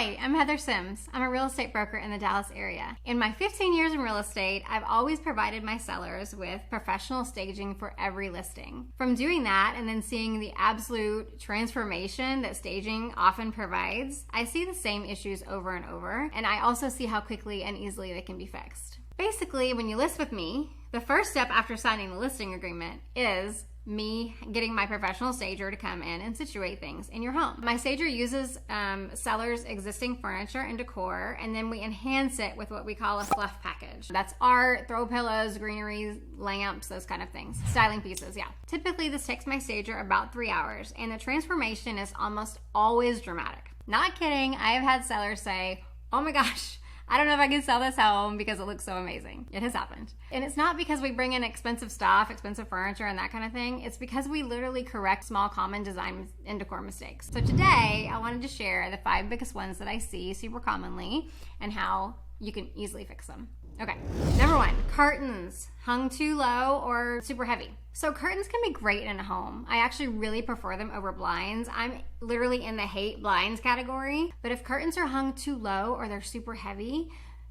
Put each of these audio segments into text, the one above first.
Hi, I'm Heather Sims. I'm a real estate broker in the Dallas area. In my 15 years in real estate, I've always provided my sellers with professional staging for every listing. From doing that and then seeing the absolute transformation that staging often provides, I see the same issues over and over, and I also see how quickly and easily they can be fixed. Basically, when you list with me, the first step after signing the listing agreement is me getting my professional stager to come in and situate things in your home. My stager uses sellers' existing furniture and decor, and then we enhance it with what we call a fluff package. That's art, throw pillows, greenery, lamps, those kind of things. Styling pieces, yeah. Typically, this takes my stager about 3 hours, and the transformation is almost always dramatic. Not kidding, I have had sellers say, oh my gosh, I don't know if I can sell this home because it looks so amazing. It has happened. And it's not because we bring in expensive stuff, expensive furniture and that kind of thing. It's because we literally correct small common design and decor mistakes. So today I wanted to share the 5 biggest ones that I see super commonly and how you can easily fix them. Okay, number 1, curtains hung too low or super heavy. So curtains can be great in a home. I actually really prefer them over blinds. I'm literally in the hate blinds category, but if curtains are hung too low or they're super heavy,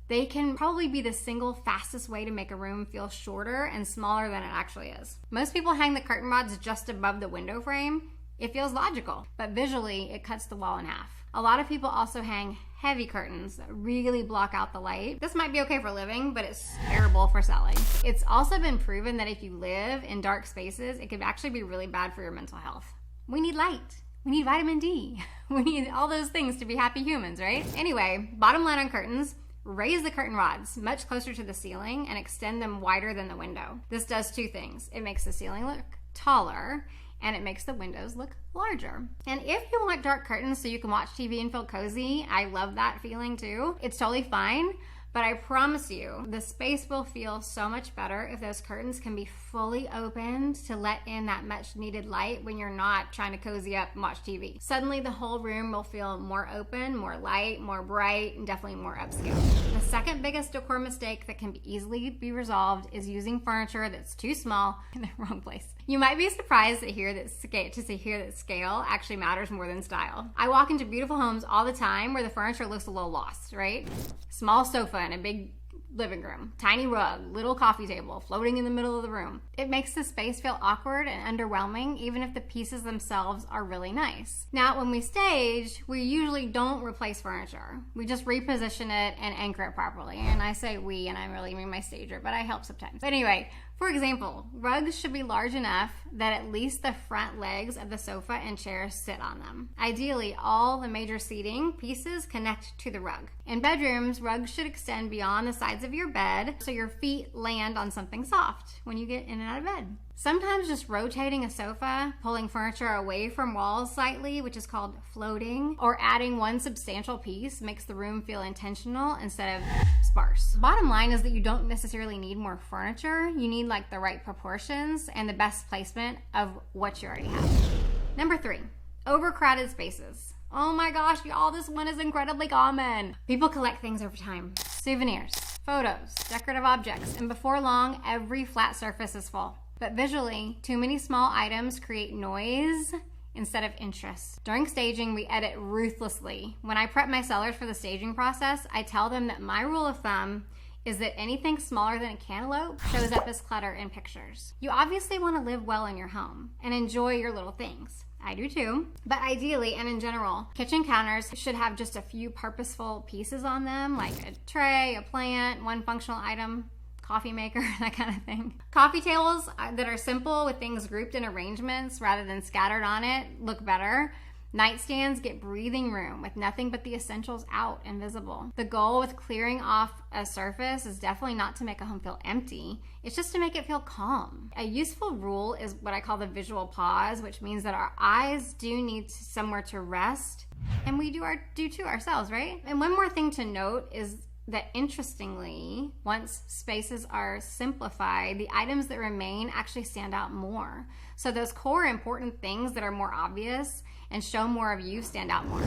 they can probably be the single fastest way to make a room feel shorter and smaller than it actually is. Most people hang the curtain rods just above the window frame. It feels logical, but visually it cuts the wall in half. A lot of people also hang heavy curtains that really block out the light. This might be okay for living, but it's terrible for selling. It's also been proven that if you live in dark spaces, it could actually be really bad for your mental health. We need light. We need vitamin D. We need all those things to be happy humans, right? Anyway, bottom line on curtains, raise the curtain rods much closer to the ceiling and extend them wider than the window. This does 2 things. It makes the ceiling look taller, and it makes the windows look larger. And if you want dark curtains so you can watch TV and feel cozy, I love that feeling too. It's totally fine, but I promise you, the space will feel so much better if those curtains can be fully opened to let in that much needed light when you're not trying to cozy up and watch TV. Suddenly the whole room will feel more open, more light, more bright, and definitely more upscale. The second biggest decor mistake that can easily be resolved is using furniture that's too small in the wrong place. You might be surprised to hear that scale actually matters more than style. I walk into beautiful homes all the time where the furniture looks a little lost, right? Small sofa in a big living room, tiny rug, little coffee table floating in the middle of the room. It makes the space feel awkward and underwhelming even if the pieces themselves are really nice. Now, when we stage, we usually don't replace furniture. We just reposition it and anchor it properly. And I say we, and I really mean my stager, but I help sometimes. But anyway, for example, rugs should be large enough that at least the front legs of the sofa and chairs sit on them. Ideally, all the major seating pieces connect to the rug. In bedrooms, rugs should extend beyond the sides of your bed so your feet land on something soft when you get in and out of bed. Sometimes just rotating a sofa, pulling furniture away from walls slightly, which is called floating, or adding one substantial piece makes the room feel intentional instead of sparse. Bottom line is that you don't necessarily need more furniture. You need like the right proportions and the best placement of what you already have. Number 3, overcrowded spaces. Oh my gosh, y'all, this one is incredibly common. People collect things over time. Souvenirs, photos, decorative objects, and before long, every flat surface is full. But visually, too many small items create noise instead of interest. During staging, we edit ruthlessly. When I prep my sellers for the staging process, I tell them that my rule of thumb is that anything smaller than a cantaloupe shows up as clutter in pictures. You obviously want to live well in your home and enjoy your little things. I do too. But ideally and in general, kitchen counters should have just a few purposeful pieces on them, like a tray, a plant, one functional item, coffee maker, that kind of thing. Coffee tables that are simple with things grouped in arrangements rather than scattered on it look better. Nightstands get breathing room with nothing but the essentials out and visible. The goal with clearing off a surface is definitely not to make a home feel empty. It's just to make it feel calm. A useful rule is what I call the visual pause, which means that our eyes do need somewhere to rest, and we do too ourselves, right? And one more thing to note is that interestingly, once spaces are simplified, the items that remain actually stand out more. So those core important things that are more obvious and show more of you stand out more.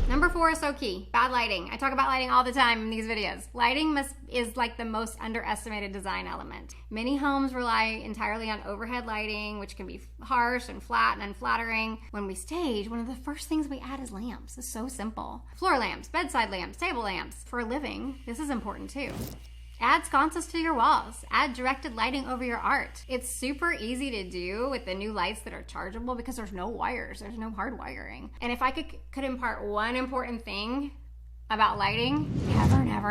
Number 4 is so key, bad lighting. I talk about lighting all the time in these videos. Lighting is like the most underestimated design element. Many homes rely entirely on overhead lighting, which can be harsh and flat and unflattering. When we stage, one of the first things we add is lamps. It's so simple. Floor lamps, bedside lamps, table lamps. For a living, this is important too. Add sconces to your walls. Add directed lighting over your art. It's super easy to do with the new lights that are chargeable because there's no wires. There's no hard wiring. And if I could impart one important thing about lighting,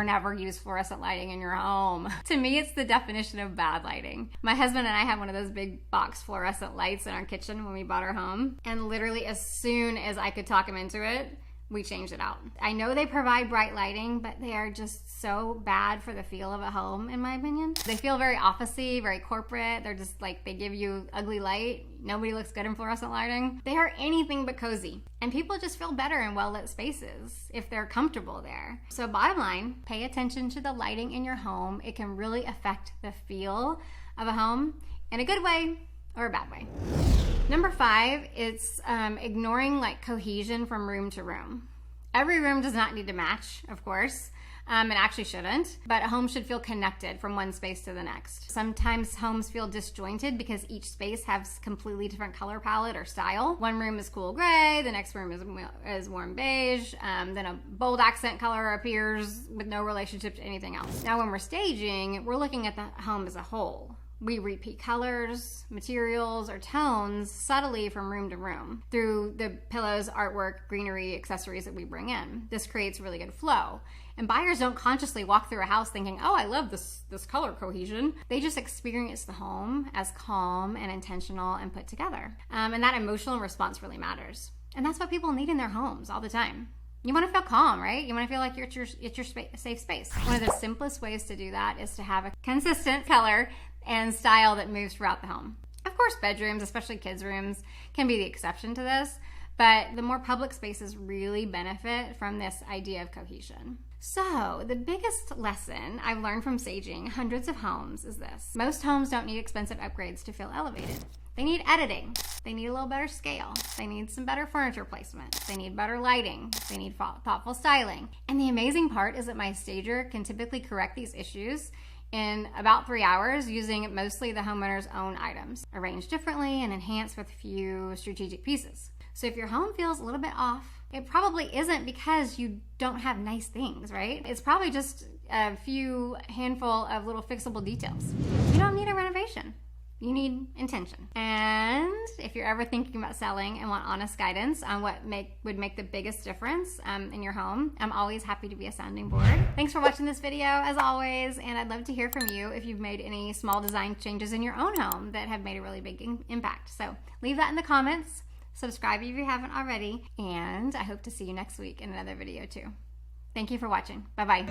never use fluorescent lighting in your home. To me, it's the definition of bad lighting. My husband and I have one of those big box fluorescent lights in our kitchen when we bought our home. And literally as soon as I could talk him into it, we changed it out. I know they provide bright lighting, but they are just so bad for the feel of a home, in my opinion. They feel very officey, very corporate. They're just like, they give you ugly light. Nobody looks good in fluorescent lighting. They are anything but cozy. And people just feel better in well-lit spaces if they're comfortable there. So bottom line, pay attention to the lighting in your home. It can really affect the feel of a home in a good way or a bad way. Number 5, it's ignoring like cohesion from room to room. Every room does not need to match, of course. It actually shouldn't, but a home should feel connected from one space to the next. Sometimes homes feel disjointed because each space has completely different color palette or style. One room is cool gray, the next room is warm beige, then a bold accent color appears with no relationship to anything else. Now when we're staging, we're looking at the home as a whole. We repeat colors, materials, or tones subtly from room to room through the pillows, artwork, greenery, accessories that we bring in. This creates really good flow. And buyers don't consciously walk through a house thinking, oh, I love this color cohesion. They just experience the home as calm and intentional and put together. And that emotional response really matters. And that's what people need in their homes all the time. You want to feel calm, right? You want to feel like it's your safe space. One of the simplest ways to do that is to have a consistent color and style that moves throughout the home. Of course, bedrooms, especially kids' rooms, can be the exception to this, but the more public spaces really benefit from this idea of cohesion. So the biggest lesson I've learned from staging hundreds of homes is this. Most homes don't need expensive upgrades to feel elevated. They need editing. They need a little better scale. They need some better furniture placement. They need better lighting. They need thoughtful styling. And the amazing part is that my stager can typically correct these issues in about 3 hours using mostly the homeowner's own items, arranged differently and enhanced with a few strategic pieces. So if your home feels a little bit off, it probably isn't because you don't have nice things, right? It's probably just a few handful of little fixable details. You don't need a renovation. You need intention. And if you're ever thinking about selling and want honest guidance on what would make the biggest difference in your home, I'm always happy to be a sounding board. Thanks for watching this video as always, and I'd love to hear from you if you've made any small design changes in your own home that have made a really big impact. So leave that in the comments, subscribe if you haven't already, and I hope to see you next week in another video too. Thank you for watching. Bye-bye.